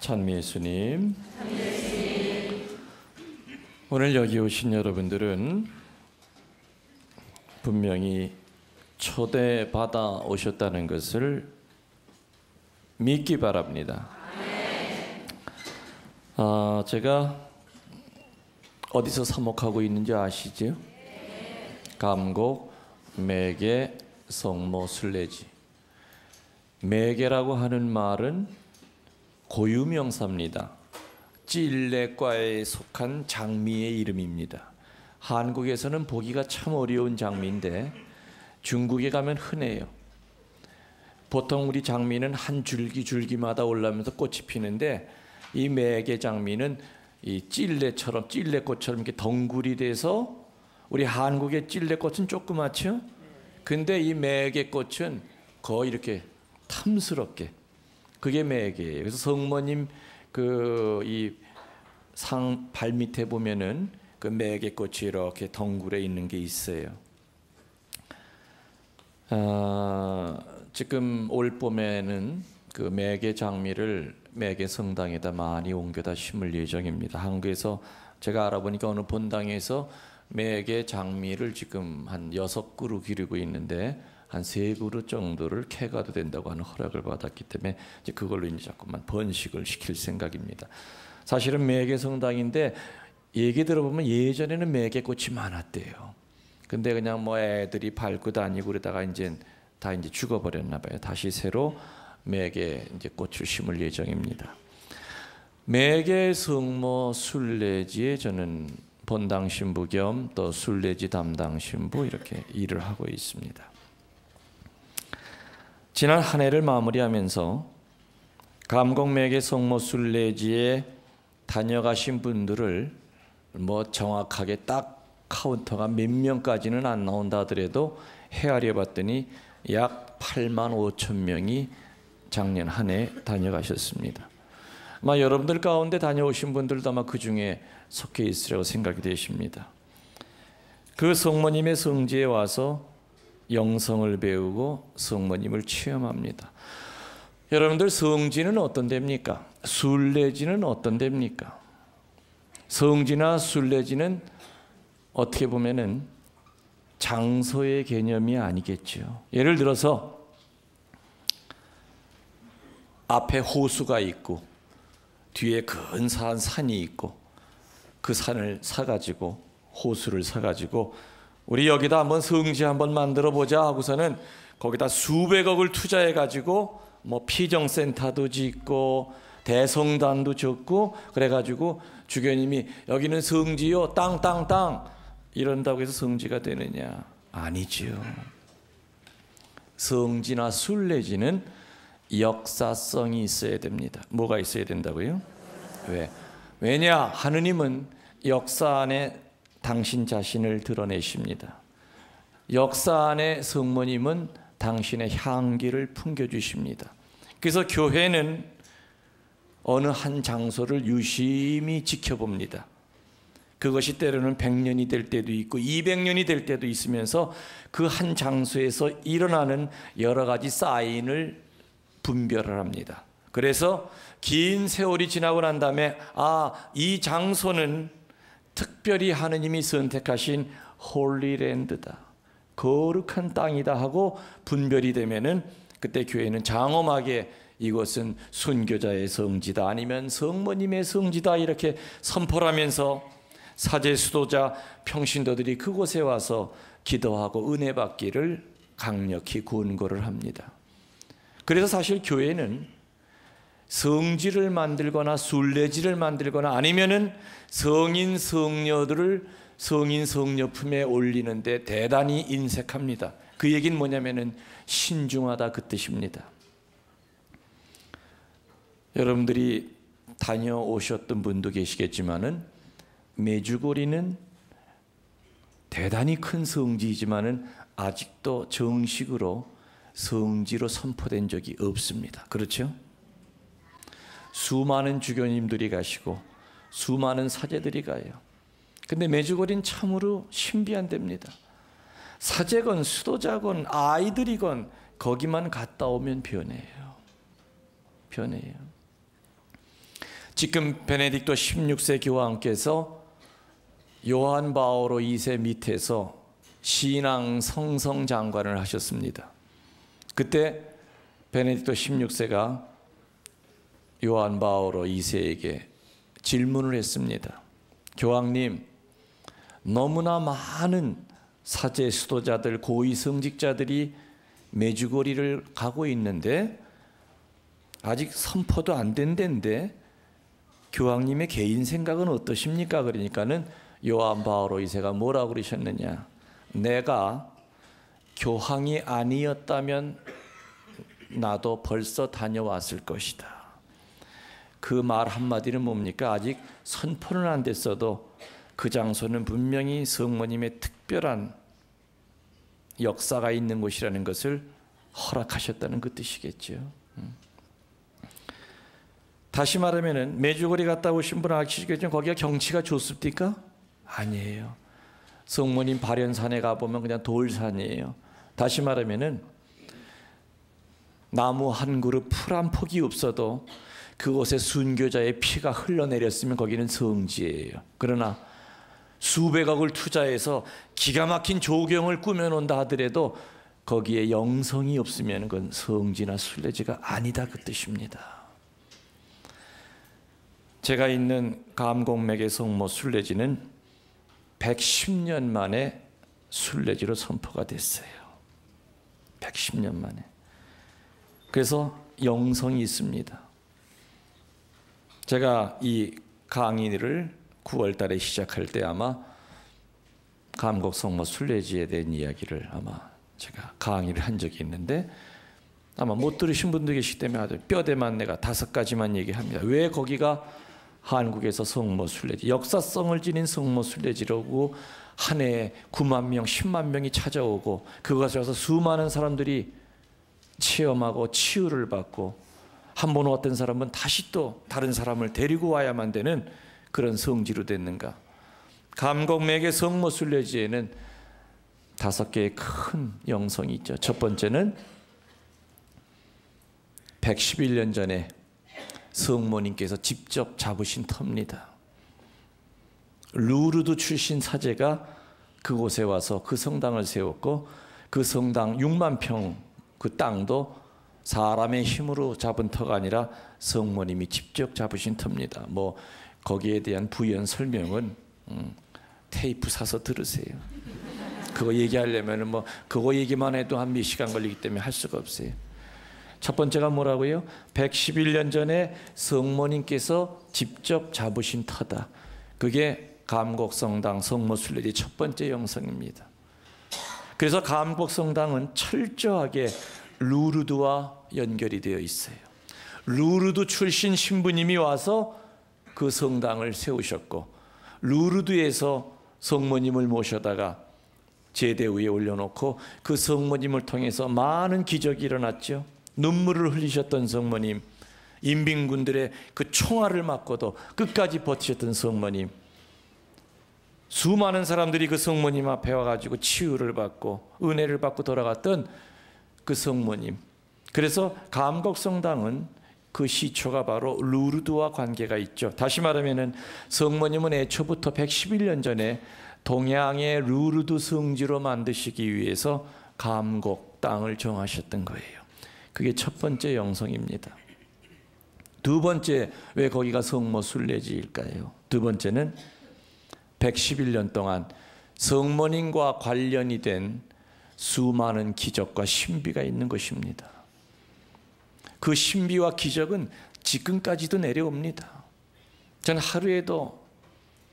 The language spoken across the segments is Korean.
찬미 예수님. 오늘 여기 오신 여러분들은 분명히 초대받아 오셨다는 것을 믿기 바랍니다. 제가 어디서 사목하고 있는지 아시죠? 감곡, 매개, 성모, 순례지. 매개라고 하는 말은 고유명사입니다. 찔레과에 속한 장미의 이름입니다. 한국에서는 보기가 참 어려운 장미인데 중국에 가면 흔해요. 보통 우리 장미는 한 줄기마다 올라오면서 꽃이 피는데 이 매개 장미는 이 찔레꽃처럼 이렇게 덩굴이 돼서 우리 한국의 찔레꽃은 조그맣죠? 근데 이 매개꽃은 거의 이렇게 탐스럽게, 그게 매개예요. 그래서 성모님 이 상 발 밑에 보면은 그 매개꽃이 이렇게 덩굴에 있는 게 있어요. 지금 올 봄에는 그 매개 장미를 매개 성당에다 많이 옮겨다 심을 예정입니다. 한국에서 제가 알아보니까 어느 본당에서 매개 장미를 지금 한 6그루 기르고 있는데 한 3그루 정도를 캐가도 된다고 하는 허락을 받았기 때문에 이제 그걸로 이제 자꾸만 번식을 시킬 생각입니다. 사실은 매개 성당인데 얘기 들어보면 예전에는 매개꽃이 많았대요. 근데 그냥 뭐 애들이 밟고 다니고 그러다가 이제 다 이제 죽어버렸나 봐요. 다시 새로 매개 이제 꽃을 심을 예정입니다. 매개 성모 순례지에 저는 본당 신부 겸 또 순례지 담당 신부 이렇게 일을 하고 있습니다. 지난 한 해를 마무리하면서 감곡 매개 성모 순례지에 다녀가신 분들을 뭐 정확하게 딱 카운터가 몇 명까지는 안 나온다 하더라도 헤아려 봤더니 약 8만 5천 명이 작년 한 해 다녀가셨습니다. 아마 여러분들 가운데 다녀오신 분들도 아마 그 중에 속해 있으리라고 생각이 되십니다. 그 성모님의 성지에 와서 영성을 배우고 성모님을 체험합니다. 여러분들 성지는 어떤 데입니까? 순례지는 어떤 데입니까? 성지나 순례지는 어떻게 보면은 장소의 개념이 아니겠죠. 예를 들어서 앞에 호수가 있고 뒤에 근사한 산이 있고 그 산을 사가지고 호수를 사가지고 우리 여기다 한번 성지 한번 만들어 보자 하고서는 거기다 수백억을 투자해 가지고 뭐 피정센터도 짓고 대성단도 짓고 그래가지고 주교님이 여기는 성지요 땅 이런다고 해서 성지가 되느냐? 아니지요. 성지나 순례지는 역사성이 있어야 됩니다. 뭐가 있어야 된다고요? 왜냐? 하느님은 역사 안에 당신 자신을 드러내십니다. 역사 안에 성모님은 당신의 향기를 풍겨주십니다. 그래서 교회는 어느 한 장소를 유심히 지켜봅니다. 그것이 때로는 100년이 될 때도 있고 200년이 될 때도 있으면서 그 한 장소에서 일어나는 여러 가지 사인을 분별을 합니다. 그래서 긴 세월이 지나고 난 다음에 이 장소는 특별히 하느님이 선택하신 홀리랜드다, 거룩한 땅이다 하고 분별이 되면은 그때 교회는 장엄하게 이것은 순교자의 성지다 아니면 성모님의 성지다 이렇게 선포를 하면서 사제 수도자 평신도들이 그곳에 와서 기도하고 은혜 받기를 강력히 권고를 합니다. 그래서 사실 교회는 성지를 만들거나 순례지를 만들거나 아니면은 성인 성녀들을 성인 성녀품에 올리는데 대단히 인색합니다. 그 얘기는 뭐냐면은 신중하다 그 뜻입니다. 여러분들이 다녀오셨던 분도 계시겠지만은 메주고리는 대단히 큰 성지이지만은 아직도 정식으로 성지로 선포된 적이 없습니다. 그렇죠? 수많은 주교님들이 가시고 수많은 사제들이 가요. 근데 메주고리는 참으로 신비한 데입니다. 사제건 수도자건 아이들이건 거기만 갔다 오면 변해요. 지금 베네딕토 16세 교황께서 요한 바오로 2세 밑에서 신앙 성성 장관을 하셨습니다. 그때 베네딕토 16세가 요한 바오로 2세에게 질문을 했습니다. 교황님, 너무나 많은 사제 수도자들, 고위 성직자들이 메주거리를 가고 있는데 아직 선포도 안 된 데인데 교황님의 개인 생각은 어떠십니까? 그러니까는 요한 바오로 2세가 뭐라고 그러셨느냐? 내가 교황이 아니었다면 나도 벌써 다녀왔을 것이다. 그 말 한마디는 뭡니까? 아직 선포는 안 됐어도 그 장소는 분명히 성모님의 특별한 역사가 있는 곳이라는 것을 허락하셨다는 그 뜻이겠죠. 다시 말하면은 메주거리 갔다 오신 분은 아시겠지만 거기가 경치가 좋습니까? 아니에요. 성모님 발현산에 가보면 그냥 돌산이에요. 다시 말하면은 나무 한 그룹 풀 한 폭이 없어도 그곳에 순교자의 피가 흘러내렸으면 거기는 성지예요. 그러나 수백억을 투자해서 기가 막힌 조경을 꾸며놓는다 하더라도 거기에 영성이 없으면 그건 성지나 순례지가 아니다 그 뜻입니다. 제가 있는 감곡맥의 성모 순례지는 110년 만에 순례지로 선포가 됐어요. 110년 만에. 그래서 영성이 있습니다. 제가 이 강의를 9월 달에 시작할 때 아마 감곡 성모 순례지에 대한 이야기를 아마 제가 강의를 한 적이 있는데 아마 못 들으신 분도 계시기 때문에 아주 뼈대만 내가 5가지만 얘기합니다. 왜 거기가 한국에서 성모 순례지, 역사성을 지닌 성모 순례지라고 한 해에 9만 명, 10만 명이 찾아오고 그것에 와서 수많은 사람들이 체험하고 치유를 받고 한 번 왔던 사람은 다시 또 다른 사람을 데리고 와야만 되는 그런 성지로 됐는가? 감곡맥의 성모 순례지에는 5개의 큰 영성이 있죠. 첫 번째는 111년 전에 성모님께서 직접 잡으신 터입니다. 루르드 출신 사제가 그곳에 와서 그 성당을 세웠고 그 성당 6만 평 그 땅도 사람의 힘으로 잡은 터가 아니라 성모님이 직접 잡으신 터입니다. 뭐 거기에 대한 부연 설명은 테이프 사서 들으세요. 그거 얘기하려면 뭐 그거 얘기만 해도 한 몇 시간 걸리기 때문에 할 수가 없어요. 첫 번째가 뭐라고요? 111년 전에 성모님께서 직접 잡으신 터다. 그게 감곡성당 성모순례지 첫 번째 영성입니다. 그래서 감곡성당은 철저하게 루르드와 연결이 되어 있어요. 루르드 출신 신부님이 와서 그 성당을 세우셨고 루르드에서 성모님을 모셔다가 제대 위에 올려놓고 그 성모님을 통해서 많은 기적이 일어났죠. 눈물을 흘리셨던 성모님, 인민군들의 그 총알을 맞고도 끝까지 버티셨던 성모님, 수많은 사람들이 그 성모님 앞에 와가지고 치유를 받고 은혜를 받고 돌아갔던 그 성모님. 그래서 감곡성당은 그 시초가 바로 루르드와 관계가 있죠. 다시 말하면 성모님은 애초부터 111년 전에 동양의 루르드 성지로 만드시기 위해서 감곡 땅을 정하셨던 거예요. 그게 첫 번째 영성입니다. 두 번째, 왜 거기가 성모 순례지일까요? 두 번째는 111년 동안 성모님과 관련이 된 수많은 기적과 신비가 있는 것입니다. 그 신비와 기적은 지금까지도 내려옵니다. 저는 하루에도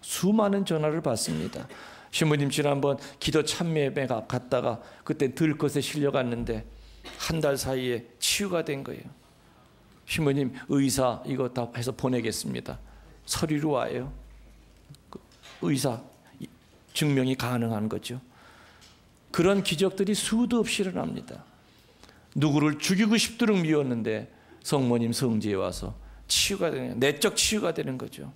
수많은 전화를 받습니다. 신부님 지난번 기도 참여 예배 갔다가 그때 들것에 실려갔는데 한 달 사이에 치유가 된 거예요. 신부님 의사 이거 다 해서 보내겠습니다. 서류로 와요. 의사 증명이 가능한 거죠. 그런 기적들이 수도 없이 일어납니다. 누구를 죽이고 싶도록 미웠는데 성모님 성지에 와서 치유가 되는, 내적 치유가 되는 거죠.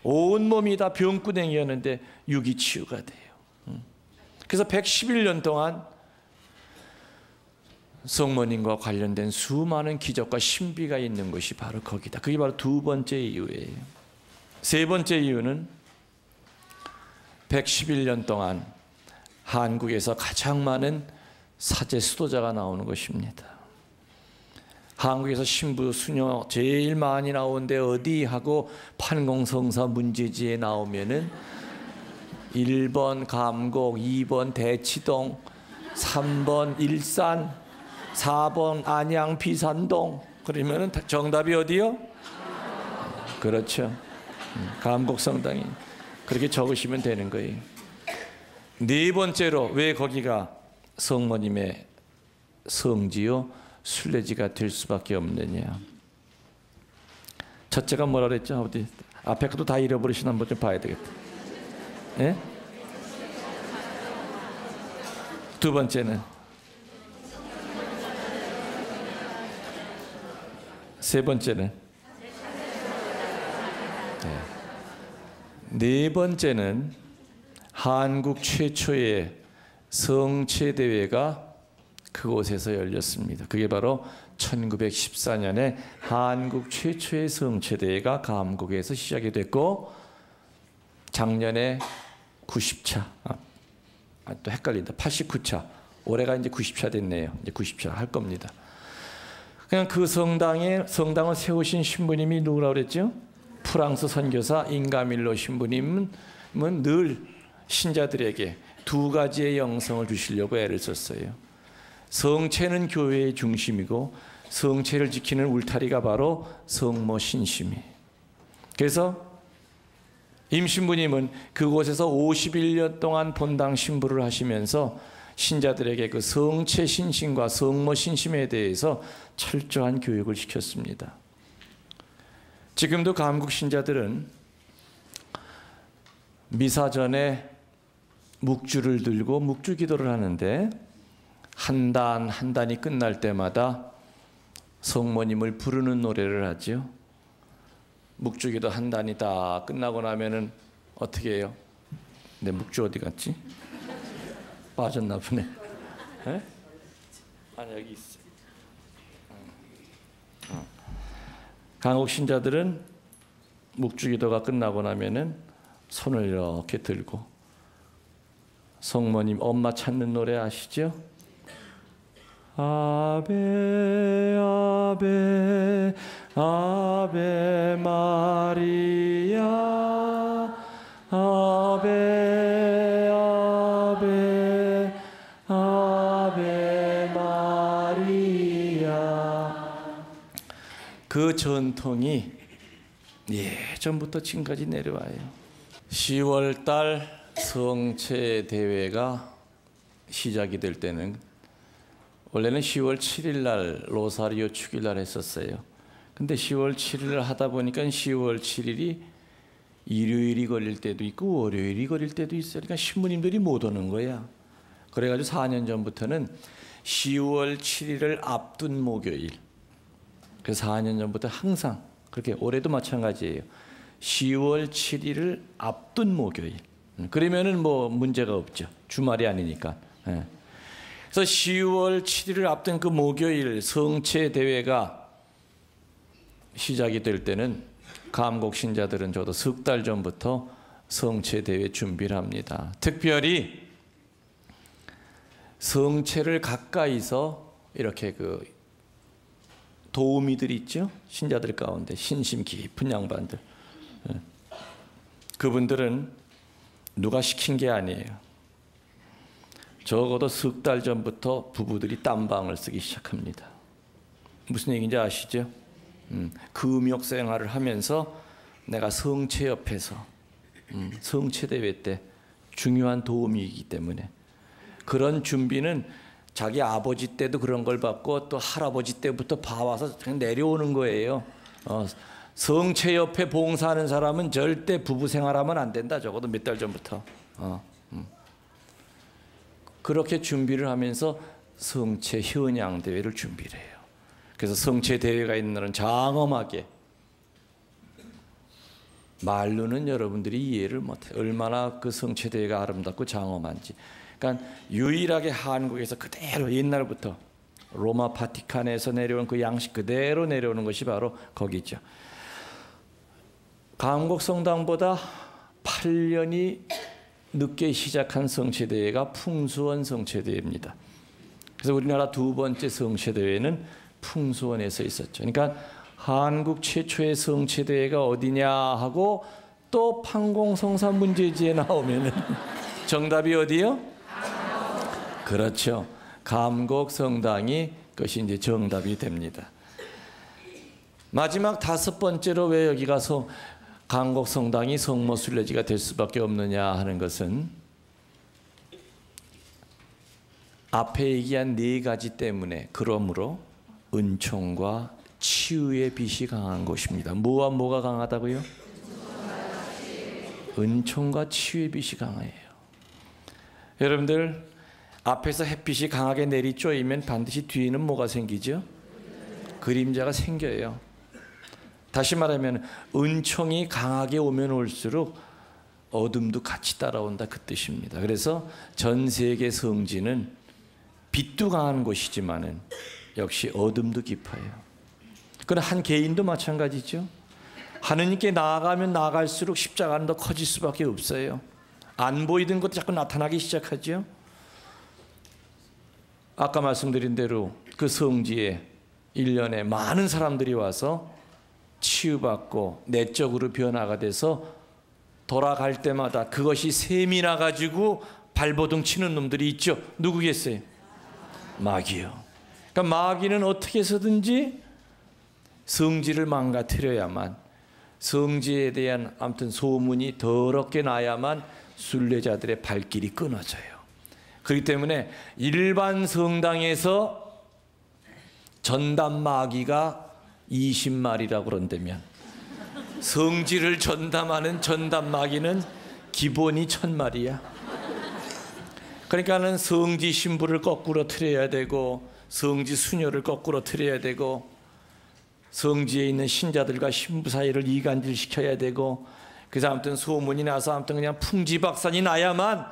온몸이 다 병구댕이였는데 육이 치유가 돼요. 그래서 111년 동안 성모님과 관련된 수많은 기적과 신비가 있는 것이 바로 거기다. 그게 바로 두 번째 이유예요. 세 번째 이유는 111년 동안 한국에서 가장 많은 사제 수도자가 나오는 것입니다. 한국에서 신부 수녀 제일 많이 나오는데 어디 하고 판공성사 문제지에 나오면은 1번 감곡, 2번 대치동, 3번 일산, 4번 안양 비산동. 그러면은 정답이 어디요? 그렇죠. 감곡성당이. 그렇게 적으시면 되는 거예요. 네 번째로 왜 거기가 성모님의 성지요 순례지가 될 수밖에 없느냐. 첫째가 뭐라 그랬죠? 어디 앞에 것도 다 잃어버리시나 한번 좀 봐야 되겠다. 예? 두 번째는 세 번째는 네 번째는 한국 최초의 성체대회가 그곳에서 열렸습니다. 그게 바로 1914년에 한국 최초의 성체대회가 감곡에서 시작이 됐고 작년에 90차 또 헷갈린다. 89차 올해가 이제 90차 됐네요. 이제 90차 할 겁니다. 그냥 그 성당을 세우신 신부님이 누구라고 그랬죠? 프랑스 선교사 잉가밀로 신부님은 늘 신자들에게 두 가지의 영성을 주시려고 애를 썼어요. 성체는 교회의 중심이고 성체를 지키는 울타리가 바로 성모 신심이. 그래서 임 신부님은 그곳에서 51년 동안 본당 신부를 하시면서 신자들에게 그 성체 신심과 성모 신심에 대해서 철저한 교육을 시켰습니다. 지금도 감국 신자들은 미사 전에 묵주를 들고 묵주 기도를 하는데 한 단 한 단이 끝날 때마다 성모님을 부르는 노래를 하죠. 묵주 기도 한 단이 다 끝나고 나면은 어떻게 해요? 내 묵주 어디 갔지? 빠졌나 보네. 에? 아니 여기 있어. 감국 신자들은 묵주 기도가 끝나고 나면은 손을 이렇게 들고 성모님 엄마 찾는 노래 아시죠? 아베 아베 아베 마리아 아베 아베 아베 마리아. 그 전통이 예전부터 지금까지 내려와요. 10월 달 성체 대회가 시작이 될 때는 원래는 10월 7일 날 로사리오 축일날 했었어요. 근데 10월 7일을 하다 보니까 10월 7일이 일요일이 걸릴 때도 있고 월요일이 걸릴 때도 있어요. 그러니까 신부님들이 못 오는 거야. 그래가지고 4년 전부터는 10월 7일을 앞둔 목요일. 그래서 4년 전부터 항상 그렇게 올해도 마찬가지예요. 10월 7일을 앞둔 목요일. 그러면은 뭐 문제가 없죠. 주말이 아니니까. 그래서 10월 7일을 앞둔 그 목요일 성체 대회가 시작이 될 때는 감곡 신자들은 저도 석 달 전부터 성체 대회 준비를 합니다. 특별히 성체를 가까이서 이렇게 그 도우미들이 있죠. 신자들 가운데 신심 깊은 양반들. 그분들은 누가 시킨 게 아니에요. 적어도 석 달 전부터 부부들이 땀방을 쓰기 시작합니다. 무슨 얘기인지 아시죠? 금욕 생활을 하면서 내가 성체 옆에서 성체 대회 때 중요한 도움이기 때문에 그런 준비는 자기 아버지 때도 그런 걸 받고 또 할아버지 때부터 봐와서 그냥 내려오는 거예요. 성체 옆에 봉사하는 사람은 절대 부부 생활하면 안 된다. 적어도 몇 달 전부터. 그렇게 준비를 하면서 성체 현양 대회를 준비를 해요. 그래서 성체 대회가 있는 날은 장엄하게, 말로는 여러분들이 이해를 못해요. 얼마나 그 성체 대회가 아름답고 장엄한지. 그러니까 유일하게 한국에서 그대로 옛날부터 로마 바티칸에서 내려온 그 양식 그대로 내려오는 것이 바로 거기죠. 감곡 성당보다 8년이 늦게 시작한 성체대회가 풍수원 성체대회입니다. 그래서 우리나라 두 번째 성체대회는 풍수원에서 있었죠. 그러니까 한국 최초의 성체대회가 어디냐 하고 또 판공성사 문제지에 나오면은 정답이 어디요? 그렇죠. 감곡 성당이 그것이 이제 정답이 됩니다. 마지막 다섯 번째로 왜 여기 가서 감곡 성당이 성모 순례지가 될 수밖에 없느냐 하는 것은 앞에 얘기한 네 가지 때문에, 그러므로 은총과 치유의 빛이 강한 곳입니다. 뭐와 뭐가 강하다고요? 은총과 치유의 빛이 강해요. 여러분들, 앞에서 햇빛이 강하게 내리쬐이면 반드시 뒤에는 뭐가 생기죠? 그림자가 생겨요. 다시 말하면 은총이 강하게 오면 올수록 어둠도 같이 따라온다, 그 뜻입니다. 그래서 전 세계 성지는 빛도 강한 곳이지만은 역시 어둠도 깊어요. 그러나 한 개인도 마찬가지죠. 하느님께 나아가면 나아갈수록 십자가는 더 커질 수밖에 없어요. 안 보이던 것도 자꾸 나타나기 시작하죠. 아까 말씀드린 대로 그 성지에 1년에 많은 사람들이 와서 치유받고 내적으로 변화가 돼서 돌아갈 때마다 그것이 셈이 나가지고 발버둥 치는 놈들이 있죠. 누구겠어요? 마귀요. 그러니까 마귀는 어떻게 해서든지 성지를 망가뜨려야만, 성지에 대한 아무튼 소문이 더럽게 나야만 순례자들의 발길이 끊어져요. 그렇기 때문에 일반 성당에서 전담 마귀가 20마리라고 그런다면 성지를 전담하는 전담 마귀는 기본이 1000마리야. 그러니까는 성지 신부를 거꾸로 틀어야 되고, 성지 수녀를 거꾸로 틀어야 되고, 성지에 있는 신자들과 신부 사이를 이간질 시켜야 되고, 그래서 아무튼 소문이 나서 아무튼 그냥 풍지박산이 나야만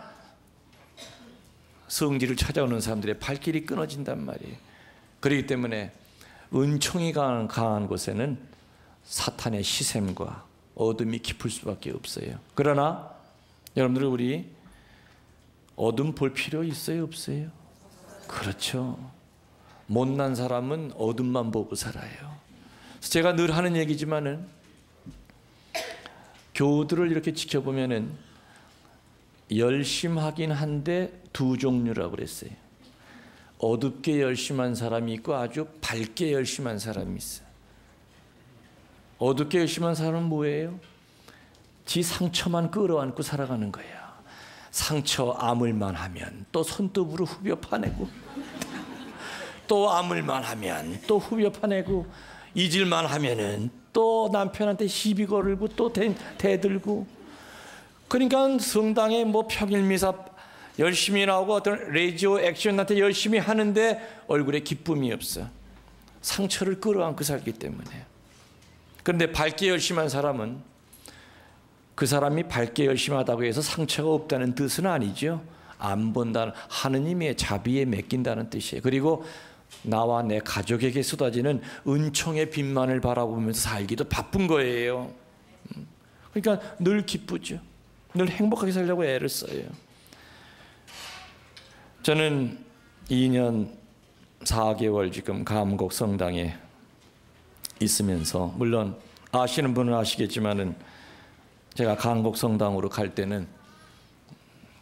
성지를 찾아오는 사람들의 발길이 끊어진단 말이에요. 그렇기 때문에 은총이 강한 곳에는 사탄의 시샘과 어둠이 깊을 수밖에 없어요. 그러나 여러분들, 우리 어둠 볼 필요 있어요, 없어요? 그렇죠. 못난 사람은 어둠만 보고 살아요. 그래서 제가 늘 하는 얘기지만은, 교우들을 이렇게 지켜보면은 열심하긴 한데 두 종류라고 그랬어요. 어둡게 열심한 사람이 있고 아주 밝게 열심한 사람이 있어요. 어둡게 열심한 사람은 뭐예요? 지 상처만 끌어안고 살아가는 거예요. 상처 아물만 하면 또 손톱으로 후벼 파내고, 또 아물만 하면 또 후벼 파내고, 잊을만 하면은 또 남편한테 시비 걸고 또 대들고. 그러니까 성당에 뭐 평일 미사 열심히 나오고 어떤 라디오 액션한테 열심히 하는데 얼굴에 기쁨이 없어. 상처를 끌어안고 살기 때문에. 그런데 밝게 열심한 사람은, 그 사람이 밝게 열심히 하다고 해서 상처가 없다는 뜻은 아니죠. 안 본다는, 하느님의 자비에 맡긴다는 뜻이에요. 그리고 나와 내 가족에게 쏟아지는 은총의 빛만을 바라보면서 살기도 바쁜 거예요. 그러니까 늘 기쁘죠. 늘 행복하게 살려고 애를 써요. 저는 2년 4개월 지금 감곡 성당에 있으면서, 물론 아시는 분은 아시겠지만은 제가 감곡 성당으로 갈 때는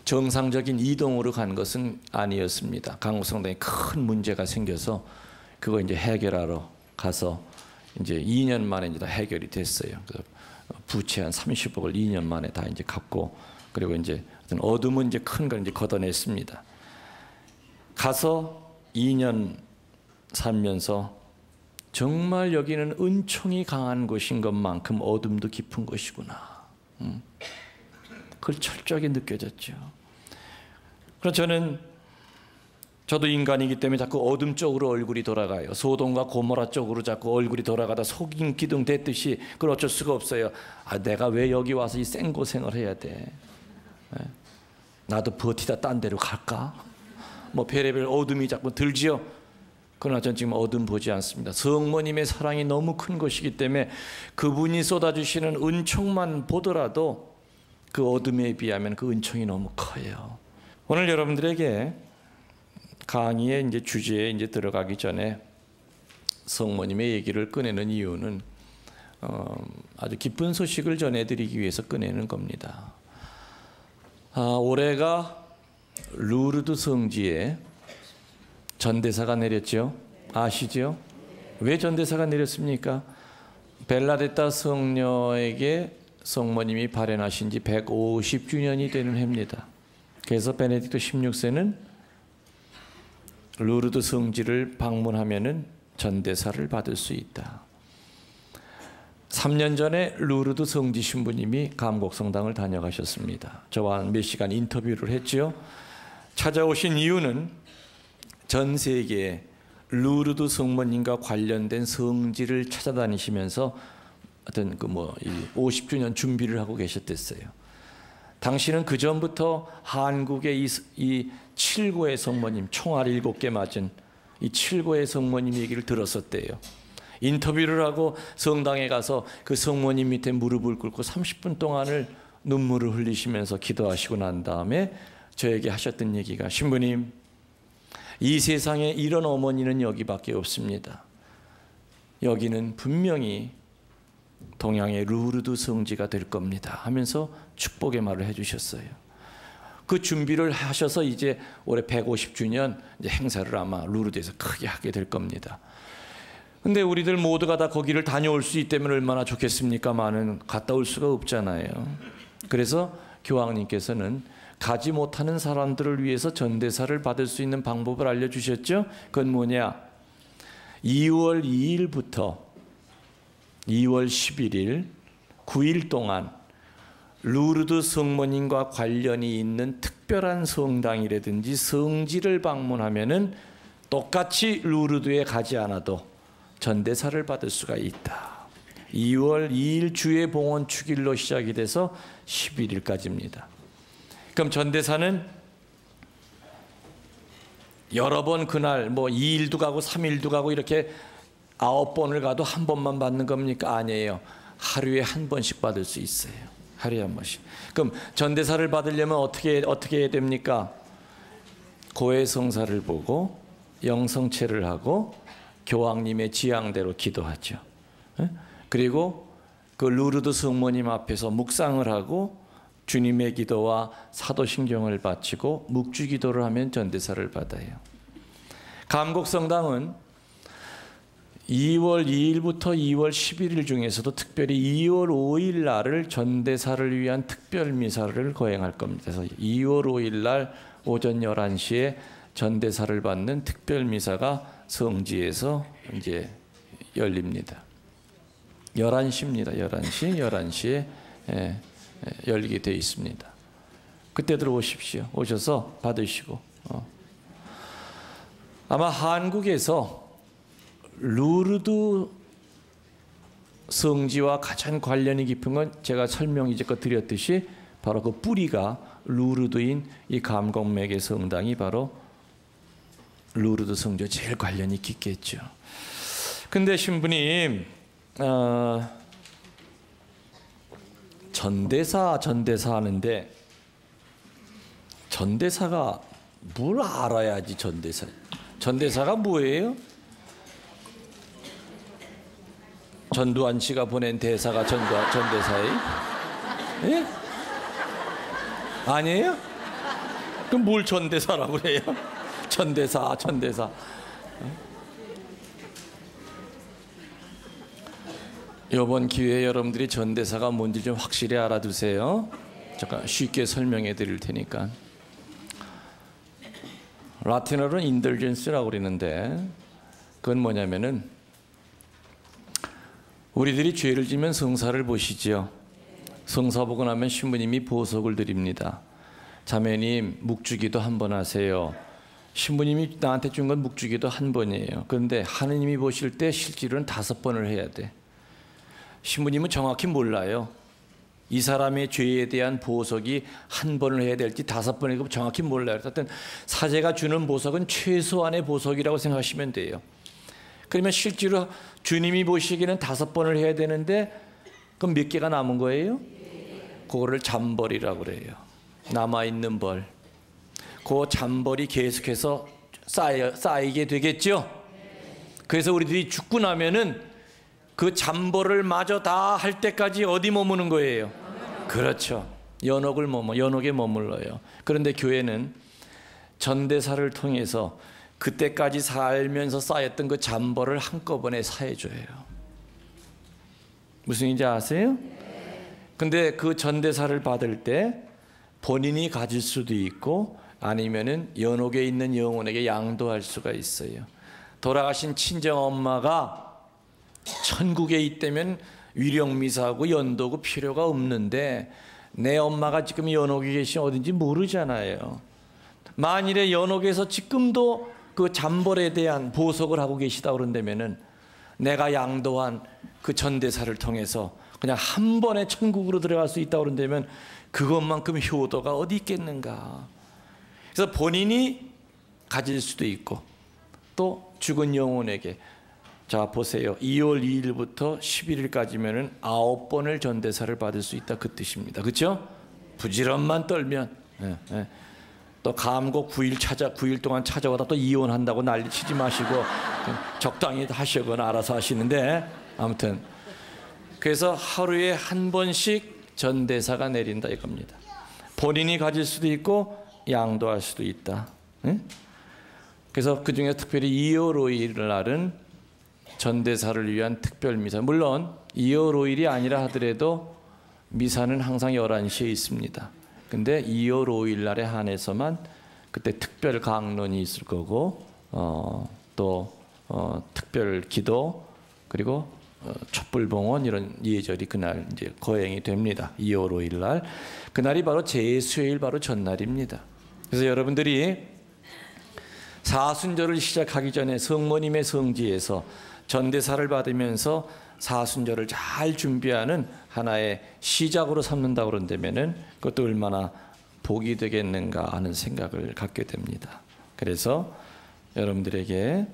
정상적인 이동으로 간 것은 아니었습니다. 감곡 성당에 큰 문제가 생겨서 그거 이제 해결하러 가서 이제 2년 만에 이제 다 해결이 됐어요. 그래서 부채 한 30억을 2년 만에 다 이제 갚고, 그리고 이제 어둠은 이제 큰 걸 이제 걷어냈습니다. 가서 2년 살면서 정말 여기는 은총이 강한 곳인 것만큼 어둠도 깊은 곳이구나. 그걸 철저하게 느껴졌죠. 그래서 저도 인간이기 때문에 자꾸 어둠 쪽으로 얼굴이 돌아가요. 소돔과 고모라 쪽으로 자꾸 얼굴이 돌아가다 속임 기둥 됐듯이. 그걸 어쩔 수가 없어요. 아, 내가 왜 여기 와서 이 생고생을 해야 돼? 나도 버티다 딴 데로 갈까? 뭐 별의별 어둠이 자꾸 들지요. 그러나 전 지금 어둠 보지 않습니다. 성모님의 사랑이 너무 큰 것이기 때문에 그분이 쏟아주시는 은총만 보더라도 그 어둠에 비하면 그 은총이 너무 커요. 오늘 여러분들에게 강의의 이제 주제에 이제 들어가기 전에 성모님의 얘기를 꺼내는 이유는 아주 기쁜 소식을 전해드리기 위해서 꺼내는 겁니다. 올해가 루르드 성지에 전대사가 내렸죠. 아시죠? 왜 전대사가 내렸습니까? 벨라데타 성녀에게 성모님이 발현하신 지 150주년이 되는 해입니다. 그래서 베네딕토 16세는 루르드 성지를 방문하면은 전대사를 받을 수 있다. 3년 전에 루르드 성지 신부님이 감곡성당을 다녀가셨습니다. 저와 몇 시간 인터뷰를 했죠. 찾아오신 이유는 전 세계에 루르드 성모님과 관련된 성지를 찾아다니시면서 어떤 50주년 준비를 하고 계셨댔어요. 당신은 그 전부터 한국의 이 7고의 성모님, 총알 7개 맞은 이 7고의 성모님 얘기를 들었었대요. 인터뷰를 하고 성당에 가서 그 성모님 밑에 무릎을 꿇고 30분 동안을 눈물을 흘리시면서 기도하시고 난 다음에 저에게 하셨던 얘기가, 신부님, 이 세상에 이런 어머니는 여기밖에 없습니다. 여기는 분명히 동양의 루르드 성지가 될 겁니다 하면서 축복의 말을 해주셨어요. 그 준비를 하셔서 이제 올해 150주년 이제 행사를 아마 루르드에서 크게 하게 될 겁니다. 근데 우리들 모두가 다 거기를 다녀올 수 있다면 얼마나 좋겠습니까만은 갔다 올 수가 없잖아요. 그래서 교황님께서는 가지 못하는 사람들을 위해서 전대사를 받을 수 있는 방법을 알려주셨죠. 그건 뭐냐? 2월 2일부터 2월 11일 9일 동안 루르드 성모님과 관련이 있는 특별한 성당이라든지 성지를 방문하면은 똑같이 루르드에 가지 않아도 전대사를 받을 수가 있다. 2월 2일 주의 봉헌 축일로 시작이 돼서 11일까지입니다. 그럼 전대사는 여러 번 그날 2일도 가고 3일도 가고 이렇게 9번을 가도 한 번만 받는 겁니까? 아니에요. 하루에 한 번씩 받을 수 있어요. 하루에 한 번씩. 그럼 전대사를 받으려면 어떻게 해야 됩니까? 고해성사를 보고 영성체를 하고 교황님의 지향대로 기도하죠. 그리고 그 루르드 성모님 앞에서 묵상을 하고 주님의 기도와 사도신경을 바치고 묵주기도를 하면 전대사를 받아요. 감곡성당은 2월 2일부터 2월 11일 중에서도 특별히 2월 5일 날을 전대사를 위한 특별 미사를 거행할 겁니다. 그래서 2월 5일 날 오전 11시에 전대사를 받는 특별 미사가 성지에서 이제 열립니다. 11시입니다. 11시에 열리게 되어 있습니다. 그때 들어오십시오. 오셔서 받으시고. 아마 한국에서 루르드 성지와 가장 관련이 깊은 건 제가 설명 이제껏 드렸듯이 바로 그 뿌리가 루르드인 이 감곡맥의 성당이 바로 루르드 성지와 제일 관련이 깊겠죠. 근데 신부님, 전대사 하는데 전대사가 뭘 알아야지. 전대사가 뭐예요? 전두환 씨가 보낸 대사가 전대사예요? 예? 아니에요? 그럼 뭘 전대사라고 그래요? 전대사. 이번 기회에 여러분들이 전대사가 뭔지 좀 확실히 알아두세요. 잠깐 쉽게 설명해 드릴 테니까. 라틴어로는 인덜전스라고 그러는데 그건 뭐냐면은 우리들이 죄를 지면 성사를 보시지요. 성사 보고 나면 신부님이 보석을 드립니다. 자매님 묵주기도 한 번 하세요. 신부님이 나한테 준 건 묵주기도 한 번이에요. 그런데 하느님이 보실 때 실제로는 5번을 해야 돼. 신부님은 정확히 몰라요. 이 사람의 죄에 대한 보석이 한 번을 해야 될지 5번이고 정확히 몰라요. 하여튼 사제가 주는 보석은 최소한의 보석이라고 생각하시면 돼요. 그러면 실제로 주님이 보시기에는 5번을 해야 되는데 그럼 몇 개가 남은 거예요? 그거를 잠벌이라고 그래요. 남아있는 벌. 그 잠벌이 계속해서 쌓이게 되겠죠. 그래서 우리들이 죽고 나면은 그 잠벌을 마저 다 할 때까지 어디 머무는 거예요? 그렇죠. 연옥에 머물러요. 그런데 교회는 전대사를 통해서 그때까지 살면서 쌓였던 그 잠벌을 한꺼번에 사해줘요. 무슨 얘기인지 아세요? 근데 그 전대사를 받을 때 본인이 가질 수도 있고 아니면은 연옥에 있는 영혼에게 양도할 수가 있어요. 돌아가신 친정 엄마가 천국에 있다면 위령미사하고 연도고 필요가 없는데 내 엄마가 지금 연옥에 계신 어딘지 모르잖아요. 만일에 연옥에서 지금도 그 잠벌에 대한 보석을 하고 계시다 그런다면은 내가 양도한 그 전대사를 통해서 그냥 한 번에 천국으로 들어갈 수 있다 그런다면 그것만큼 효도가 어디 있겠는가. 그래서 본인이 가질 수도 있고 또 죽은 영혼에게 자 보세요. 2월 2일부터 11일까지면은 9번을 전대사를 받을 수 있다 그 뜻입니다. 그렇죠? 부지런만 떨면 또 감고 9일 동안 찾아오다 또 이혼한다고 난리 치지 마시고 적당히 하시거나 알아서 하시는데 아무튼 그래서 하루에 한 번씩 전대사가 내린다 이겁니다. 본인이 가질 수도 있고 양도할 수도 있다. 그래서 그중에 특별히 2월 5일 날은 전대사를 위한 특별 미사. 물론 2월 5일이 아니라 하더라도 미사는 항상 11시에 있습니다. 근데 2월 5일 날에 한해서만 그때 특별 강론이 있을 거고 또 특별 기도 그리고 촛불봉헌 이런 예절이 그날 이제 거행이 됩니다. 2월 5일 날 그날이 바로 제수요일 바로 전날입니다. 그래서 여러분들이 사순절을 시작하기 전에 성모님의 성지에서 전대사를 받으면서 사순절을 잘 준비하는 하나의 시작으로 삼는다고 그런다면은 그것도 얼마나 복이 되겠는가 하는 생각을 갖게 됩니다. 그래서 여러분들에게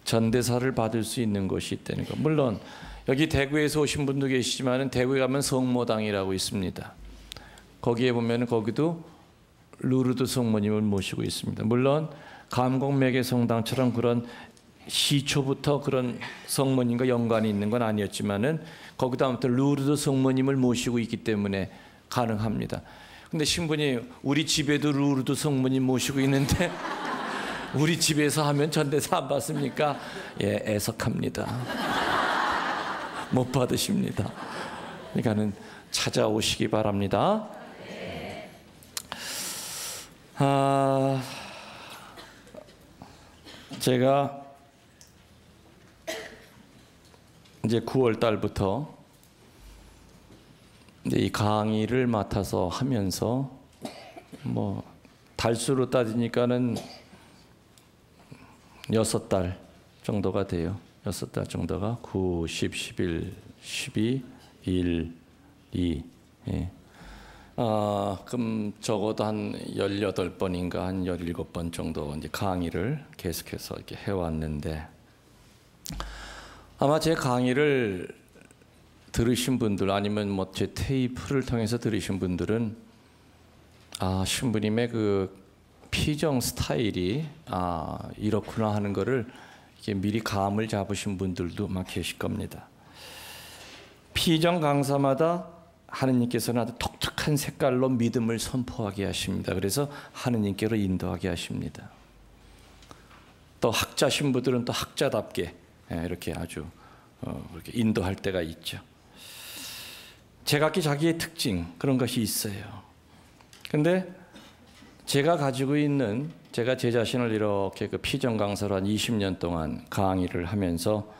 전대사를 받을 수 있는 곳이 있다는 것. 물론 여기 대구에서 오신 분도 계시지만 대구에 가면 성모당이라고 있습니다. 거기에 보면 거기도 루르드 성모님을 모시고 있습니다. 물론 감곡매개 성당처럼 그런 시초부터 그런 성모님과 연관이 있는 건 아니었지만은 거기도 아무튼 루르드 성모님을 모시고 있기 때문에 가능합니다. 근데 신부님 우리 집에도 루르드 성모님 모시고 있는데 우리 집에서 하면 전대사 안 받습니까? 예, 애석합니다. 못 받으십니다. 그러니까는 찾아오시기 바랍니다. 제가 이제 9월 달부터 이제 이 강의를 맡아서 하면서 뭐 달수로 따지니까는 6달 정도가 돼요. 6달 정도가 9, 10, 11, 12, 1, 2. 예. 그럼 적어도 한 18번인가 한 17번 정도 이제 강의를 계속해서 이렇게 해왔는데 아마 제 강의를 들으신 분들 아니면 뭐 제 테이프를 통해서 들으신 분들은 신부님의 그 피정 스타일이 이렇구나 하는 거를 이렇게 미리 감을 잡으신 분들도 막 계실 겁니다. 피정 강사마다 하느님께서는 아주 독특한 색깔로 믿음을 선포하게 하십니다. 그래서 하느님께로 인도하게 하십니다. 또 학자 신부들은 또 학자답게 이렇게 아주 이렇게 인도할 때가 있죠. 제각기 자기의 특징 그런 것이 있어요. 근데 제가 가지고 있는 제가 제 자신을 이렇게 그 피정 강사로 한 20년 동안 강의를 하면서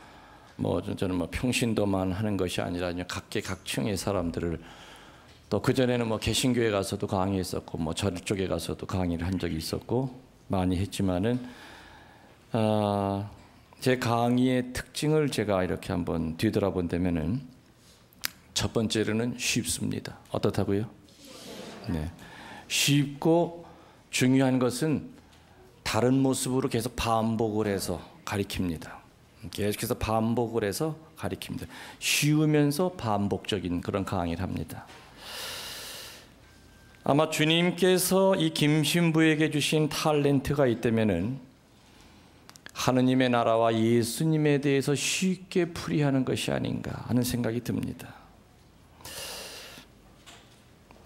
저는 평신도만 하는 것이 아니라 각계각층의 사람들을 또 그전에는 개신교회 가서도 강의했었고 절 쪽에 가서도 강의를 한 적이 있었고 많이 했지만은 제 강의의 특징을 제가 이렇게 한번 뒤돌아본다면은 첫 번째로는 쉽습니다. 어떻다고요? 네. 쉽고 중요한 것은 다른 모습으로 계속 반복을 해서 가리킵니다. 계속해서 반복을 해서 가리킵니다. 쉬우면서 반복적인 그런 강의를 합니다. 아마 주님께서 이 김신부에게 주신 탤런트가 있다면은 하느님의 나라와 예수님에 대해서 쉽게 풀이하는 것이 아닌가 하는 생각이 듭니다.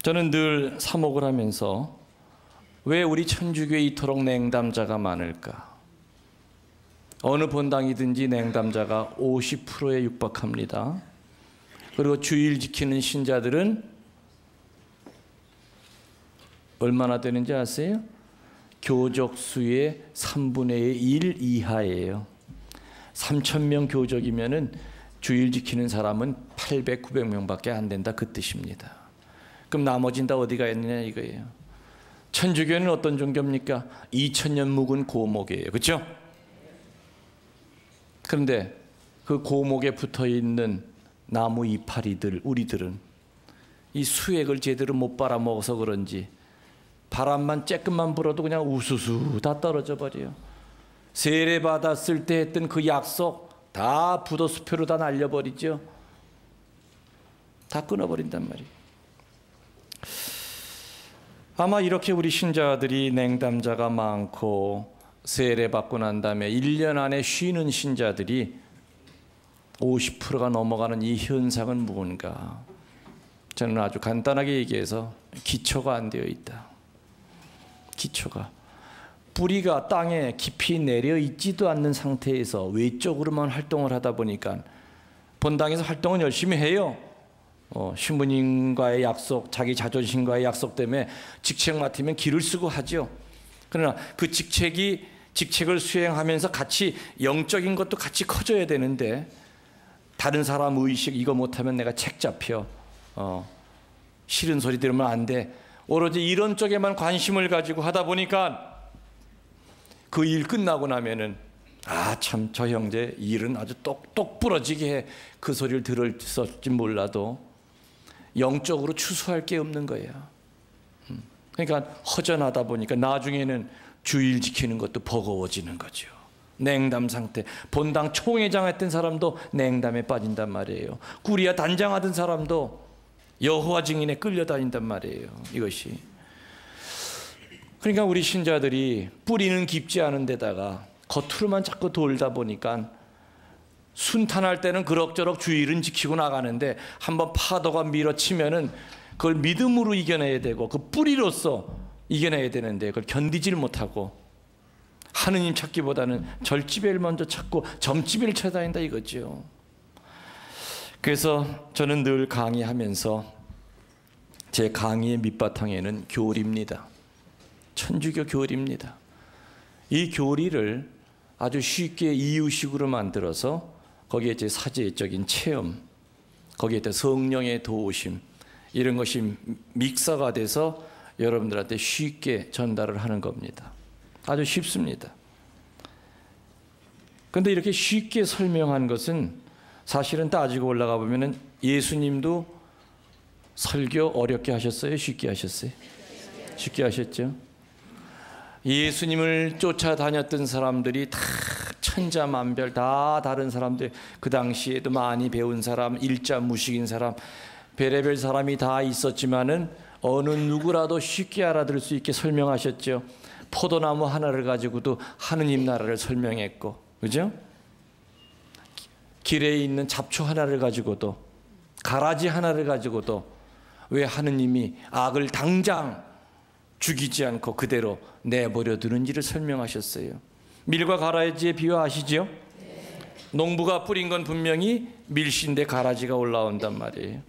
저는 늘 사목을 하면서 왜 우리 천주교에 이토록 냉담자가 많을까? 어느 본당이든지 냉담자가 50%에 육박합니다. 그리고 주일 지키는 신자들은 얼마나 되는지 아세요? 교적수의 3분의 1 이하예요. 3,000명 교적이면은 주일 지키는 사람은 800, 900명밖에 안 된다 그 뜻입니다. 그럼 나머진 다 어디가 있느냐 이거예요. 천주교는 어떤 종교입니까? 2000년 묵은 고목이에요. 그렇죠? 그런데 그 고목에 붙어있는 나무 이파리들, 우리들은 이 수액을 제대로 못 빨아먹어서 그런지 바람만 쬐끔만 불어도 그냥 우수수 다 떨어져 버려요. 세례 받았을 때 했던 그 약속 다 부도수표로 다 날려버리죠. 다 끊어버린단 말이에요. 아마 이렇게 우리 신자들이 냉담자가 많고 세례 받고 난 다음에 1년 안에 쉬는 신자들이 50%가 넘어가는 이 현상은 무언가? 저는 아주 간단하게 얘기해서 기초가 안 되어 있다. 기초가. 뿌리가 땅에 깊이 내려 있지도 않는 상태에서 외적으로만 활동을 하다 보니까 본당에서 활동은 열심히 해요. 신부님과의 약속, 자기 자존심과의 약속 때문에 직책 맡으면 기를 쓰고 하죠. 그러나 그 직책을 수행하면서 같이 영적인 것도 같이 커져야 되는데 다른 사람 의식 이거 못하면 내가 책 잡혀. 싫은 소리 들으면 안 돼. 오로지 이런 쪽에만 관심을 가지고 하다 보니까 그 일 끝나고 나면은 참 저 형제 일은 아주 똑똑 부러지게 해. 그 소리를 들었을지 몰라도 영적으로 추수할 게 없는 거예요. 그러니까 허전하다 보니까 나중에는 주일 지키는 것도 버거워지는 거죠. 냉담 상태. 본당 총회장 했던 사람도 냉담에 빠진단 말이에요. 구리야 단장하던 사람도 여호와 증인에 끌려다닌단 말이에요. 이것이. 그러니까 우리 신자들이 뿌리는 깊지 않은 데다가 겉으로만 자꾸 돌다 보니까 순탄할 때는 그럭저럭 주일은 지키고 나가는데 한번 파도가 밀어치면은 그걸 믿음으로 이겨내야 되고 그 뿌리로서 이겨내야 되는데 그걸 견디질 못하고 하느님 찾기보다는 절집애를 먼저 찾고 점집애를 찾아다닌다 이거죠. 그래서 저는 늘 강의하면서 제 강의의 밑바탕에는 교리입니다. 천주교 교리입니다. 이 교리를 아주 쉽게 이유식으로 만들어서 거기에 제 사제적인 체험, 거기에 성령의 도우심 이런 것이 믹서가 돼서 여러분들한테 쉽게 전달을 하는 겁니다. 아주 쉽습니다. 그런데 이렇게 쉽게 설명한 것은 사실은 따지고 올라가 보면은 예수님도 설교 어렵게 하셨어요? 쉽게 하셨어요? 쉽게 하셨죠? 예수님을 쫓아다녔던 사람들이 다 천자만별 다 다른 사람들, 그 당시에도 많이 배운 사람, 일자무식인 사람, 별의별 사람이 다 있었지만은 어느 누구라도 쉽게 알아들을 수 있게 설명하셨죠. 포도나무 하나를 가지고도 하느님 나라를 설명했고, 그죠? 길에 있는 잡초 하나를 가지고도, 가라지 하나를 가지고도 왜 하느님이 악을 당장 죽이지 않고 그대로 내버려 두는지를 설명하셨어요. 밀과 가라지의 비유 아시죠? 농부가 뿌린 건 분명히 밀씨인데 가라지가 올라온단 말이에요.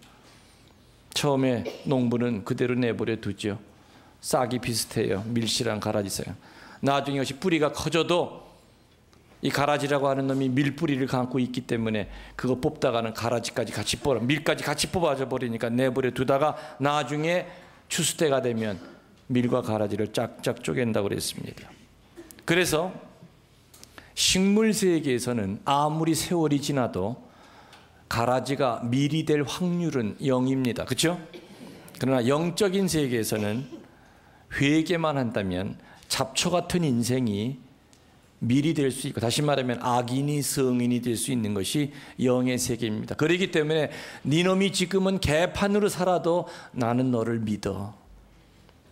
처음에 농부는 그대로 내버려 두죠. 싹이 비슷해요. 밀씨랑 가라지 사이. 나중에 이것이 뿌리가 커져도 이 가라지라고 하는 놈이 밀뿌리를 감고 있기 때문에 그거 뽑다가는 가라지까지 같이 뽑아, 밀까지 같이 뽑아져 버리니까 내버려 두다가 나중에 추수 때가 되면 밀과 가라지를 짝짝 쪼갠다고 그랬습니다. 그래서 식물 세계에서는 아무리 세월이 지나도 가라지가 밀이 될 확률은 0입니다. 그렇죠? 그러나 영적인 세계에서는 회개만 한다면 잡초 같은 인생이 밀이 될 수 있고, 다시 말하면 악인이 성인이 될 수 있는 것이 영의 세계입니다. 그렇기 때문에 네 놈이 지금은 개판으로 살아도 나는 너를 믿어.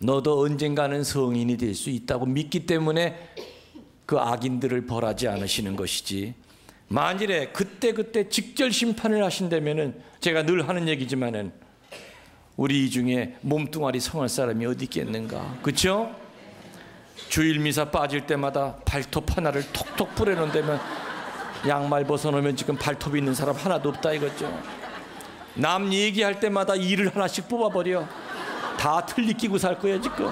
너도 언젠가는 성인이 될 수 있다고 믿기 때문에 그 악인들을 벌하지 않으시는 것이지, 만일에 그때 직결 심판을 하신다면은, 제가 늘 하는 얘기지만은 우리 이 중에 몸뚱아리 성할 사람이 어디 있겠는가? 그렇죠? 주일 미사 빠질 때마다 발톱 하나를 톡톡 뿌려놓는다면 양말 벗어놓으면 지금 발톱이 있는 사람 하나도 없다 이거죠. 남 얘기할 때마다 이를 하나씩 뽑아버려. 다 틀리 끼고 살 거야 지금.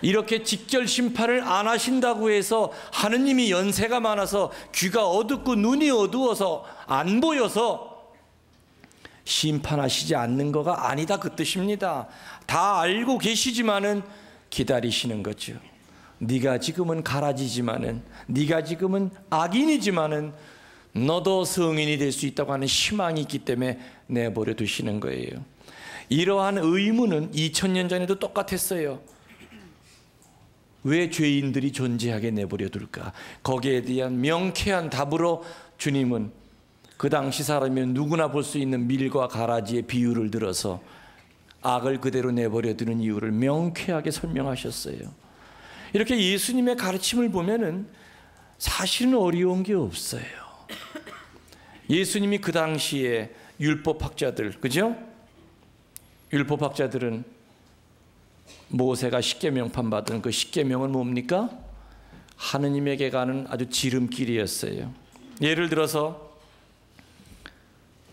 이렇게 직결 심판을 안 하신다고 해서 하느님이 연세가 많아서 귀가 어둡고 눈이 어두워서 안 보여서 심판하시지 않는 거가 아니다 그 뜻입니다. 다 알고 계시지만은 기다리시는 거죠. 네가 지금은 가라지지만은, 네가 지금은 악인이지만은 너도 성인이 될 수 있다고 하는 희망이 있기 때문에 내버려 두시는 거예요. 이러한 의무는 2000년 전에도 똑같았어요. 왜 죄인들이 존재하게 내버려 둘까? 거기에 대한 명쾌한 답으로 주님은 그 당시 사람이면 누구나 볼 수 있는 밀과 가라지의 비유를 들어서 악을 그대로 내버려 두는 이유를 명쾌하게 설명하셨어요. 이렇게 예수님의 가르침을 보면은 사실은 어려운 게 없어요. 예수님이 그 당시에 율법학자들, 그죠? 율법학자들은 모세가 십계명판 받은 그 십계명은 뭡니까? 하느님에게 가는 아주 지름길이었어요. 예를 들어서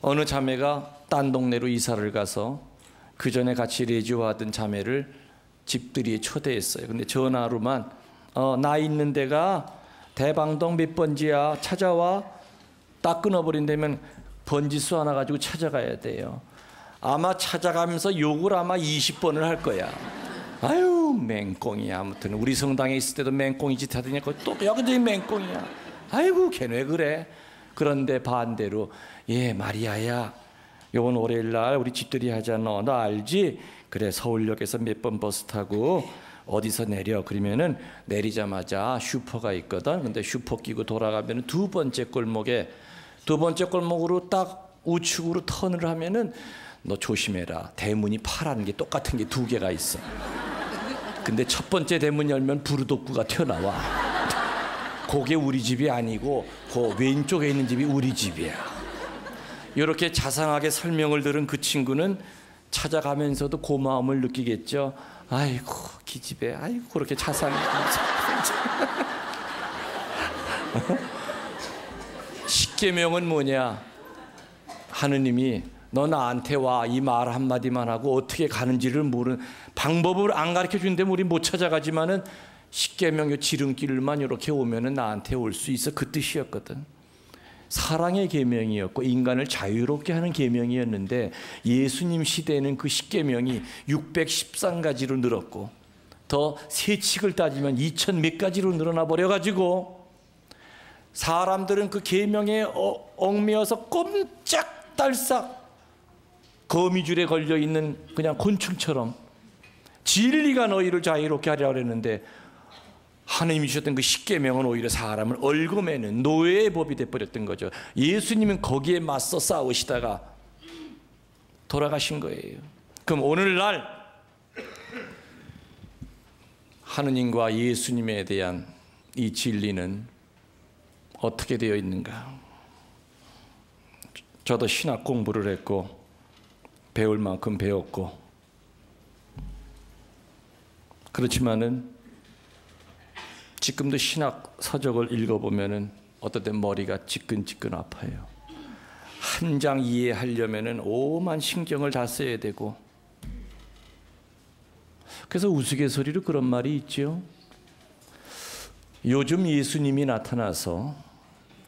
어느 자매가 딴 동네로 이사를 가서 그 전에 같이 레지오하던 자매를 집들이에 초대했어요. 근데 전화로만 나 있는 데가 대방동 몇 번지야 찾아와. 딱 끊어버린다면 번지수 하나 가지고 찾아가야 돼요. 아마 찾아가면서 욕을 아마 20번을 할 거야. 아유 맹꽁이야. 아무튼 우리 성당에 있을 때도 맹꽁이 짓 하더니 또 여기도 맹꽁이야. 아이고 걔는 왜 그래. 그런데 반대로 예 마리아야 요번 월요일 날 우리 집들이 하잖아. 너 알지? 그래 서울역에서 몇 번 버스 타고 어디서 내려. 그러면은 내리자마자 슈퍼가 있거든. 근데 슈퍼 끼고 돌아가면은 두 번째 골목으로 딱 우측으로 턴을 하면은 너 조심해라. 대문이 파란 게 똑같은 게 두 개가 있어. 근데 첫 번째 대문 열면 부르독구가 튀어나와. 그게 우리 집이 아니고 그 왼쪽에 있는 집이 우리 집이야. 이렇게 자상하게 설명을 들은 그 친구는 찾아가면서도 고마움을 느끼겠죠. 아이고 기집애, 아이고 그렇게 자상해. 십계명은 뭐냐? 하느님이 너 나한테 와 이 말 한마디만 하고 어떻게 가는지를 모르는 방법을 안 가르쳐 주는데 우리 못 찾아가지만은 십계명 요 지름길만 이렇게 오면은 나한테 올 수 있어. 그 뜻이었거든. 사랑의 계명이었고 인간을 자유롭게 하는 계명이었는데 예수님 시대에는 그 십계명이 613가지로 늘었고 더 세칙을 따지면 2000 몇 가지로 늘어나 버려가지고 사람들은 그 계명에 얽매여서 꼼짝달싹 거미줄에 걸려있는 그냥 곤충처럼 진리가 너희를 자유롭게 하려고 했는데 하나님이 주셨던 그 십계명은 오히려 사람을 얽어매는 노예의 법이 돼버렸던 거죠. 예수님은 거기에 맞서 싸우시다가 돌아가신 거예요. 그럼 오늘날 하느님과 예수님에 대한 이 진리는 어떻게 되어 있는가? 저도 신학 공부를 했고 배울 만큼 배웠고 그렇지만은 지금도 신학 서적을 읽어보면은 어떨 땐 머리가 지끈지끈 아파요. 한 장 이해하려면은 오만 신경을 다 써야 되고. 그래서 우스갯소리로 그런 말이 있죠. 요즘 예수님이 나타나서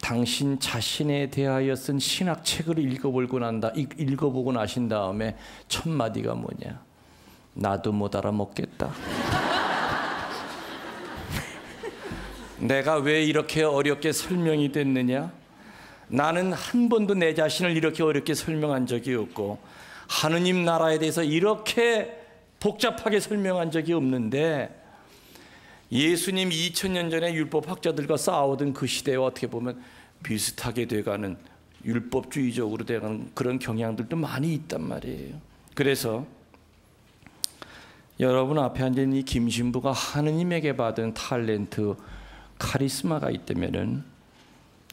당신 자신에 대하여 쓴 신학책을 읽어보고 나신 다음에 첫 마디가 뭐냐? 나도 못 알아먹겠다. 내가 왜 이렇게 어렵게 설명이 됐느냐? 나는 한 번도 내 자신을 이렇게 어렵게 설명한 적이 없고 하느님 나라에 대해서 이렇게 복잡하게 설명한 적이 없는데, 예수님 2000년 전에 율법학자들과 싸우던 그 시대와 어떻게 보면 비슷하게 돼가는, 율법주의적으로 돼가는 그런 경향들도 많이 있단 말이에요. 그래서 여러분 앞에 앉은 이 김신부가 하느님에게 받은 탤런트, 카리스마가 있다면은,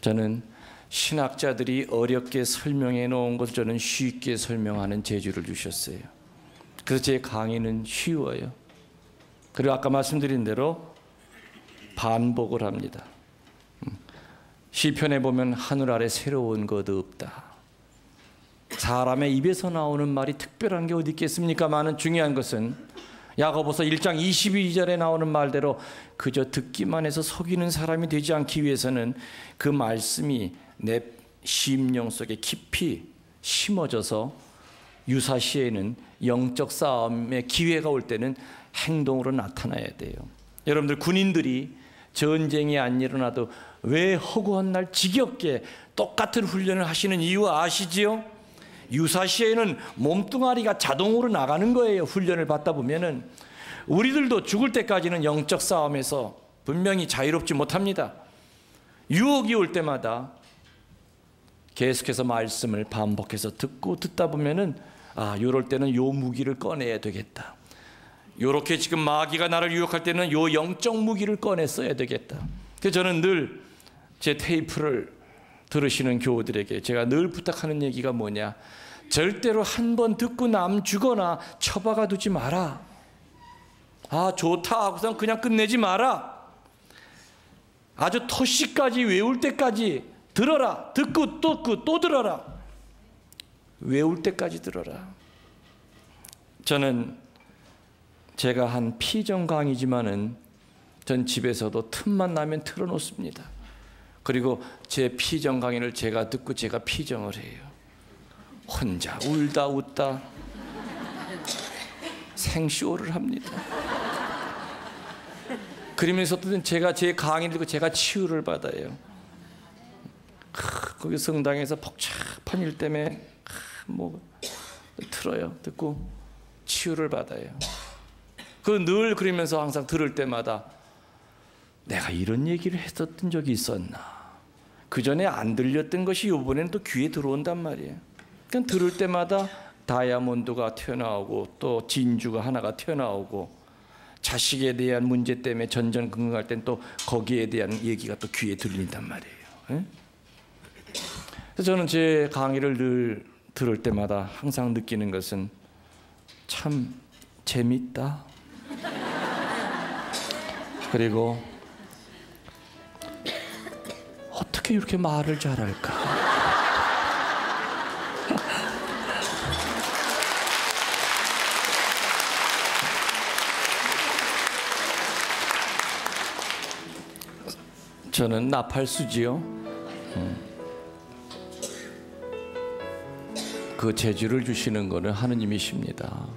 저는 신학자들이 어렵게 설명해 놓은 것을 저는 쉽게 설명하는 재주를 주셨어요. 그래서 제 강의는 쉬워요. 그리고 아까 말씀드린 대로 반복을 합니다. 시편에 보면 하늘 아래 새로운 것 없다. 사람의 입에서 나오는 말이 특별한 게 어디 있겠습니까만은 중요한 것은 야고보서 1장 22절에 나오는 말대로 그저 듣기만 해서 속이는 사람이 되지 않기 위해서는 그 말씀이 내 심령 속에 깊이 심어져서 유사시에는 영적 싸움의 기회가 올 때는 행동으로 나타나야 돼요. 여러분들 군인들이 전쟁이 안 일어나도 왜 허구한 날 지겹게 똑같은 훈련을 하시는 이유 아시지요? 유사시에는 몸뚱아리가 자동으로 나가는 거예요. 훈련을 받다 보면은. 우리들도 죽을 때까지는 영적 싸움에서 분명히 자유롭지 못합니다. 유혹이 올 때마다 계속해서 말씀을 반복해서 듣다 보면은, 아, 요럴 때는 요 무기를 꺼내야 되겠다. 요렇게 지금 마귀가 나를 유혹할 때는 요 영적 무기를 꺼내 써야 되겠다. 그래서 저는 늘 제 테이프를 들으시는 교우들에게 제가 늘 부탁하는 얘기가 뭐냐, 절대로 한 번 듣고 남 주거나 처박아 두지 마라. 아, 좋다 하고선 그냥 끝내지 마라. 아주 토시까지 외울 때까지 들어라. 듣고 또 들어라. 외울 때까지 들어라. 저는 제가 한 피정 강의지만은 전 집에서도 틈만 나면 틀어놓습니다. 그리고 제 피정 강의를 제가 듣고 제가 피정을 해요. 혼자 울다 웃다 생쇼를 합니다. 그러면서도 제가 제 강의를 듣고 제가 치유를 받아요. 거기 성당에서 복잡한 일 때문에 뭐 틀어요. 듣고 치유를 받아요. 그 늘 그러면서 항상 들을 때마다 내가 이런 얘기를 했었던 적이 있었나, 그 전에 안 들렸던 것이 이번에는 또 귀에 들어온단 말이에요. 그냥 들을 때마다 다이아몬드가 튀어나오고 또 진주가 하나가 튀어나오고, 자식에 대한 문제 때문에 전전긍긍할 땐 또 거기에 대한 얘기가 또 귀에 들린단 말이에요. 그래서 저는 제 강의를 늘 들을 때마다 항상 느끼는 것은 참 재밌다. 그리고 어떻게 이렇게 말을 잘할까? 저는 나팔수지요. 그 재주를 주시는 것은 하느님이십니다.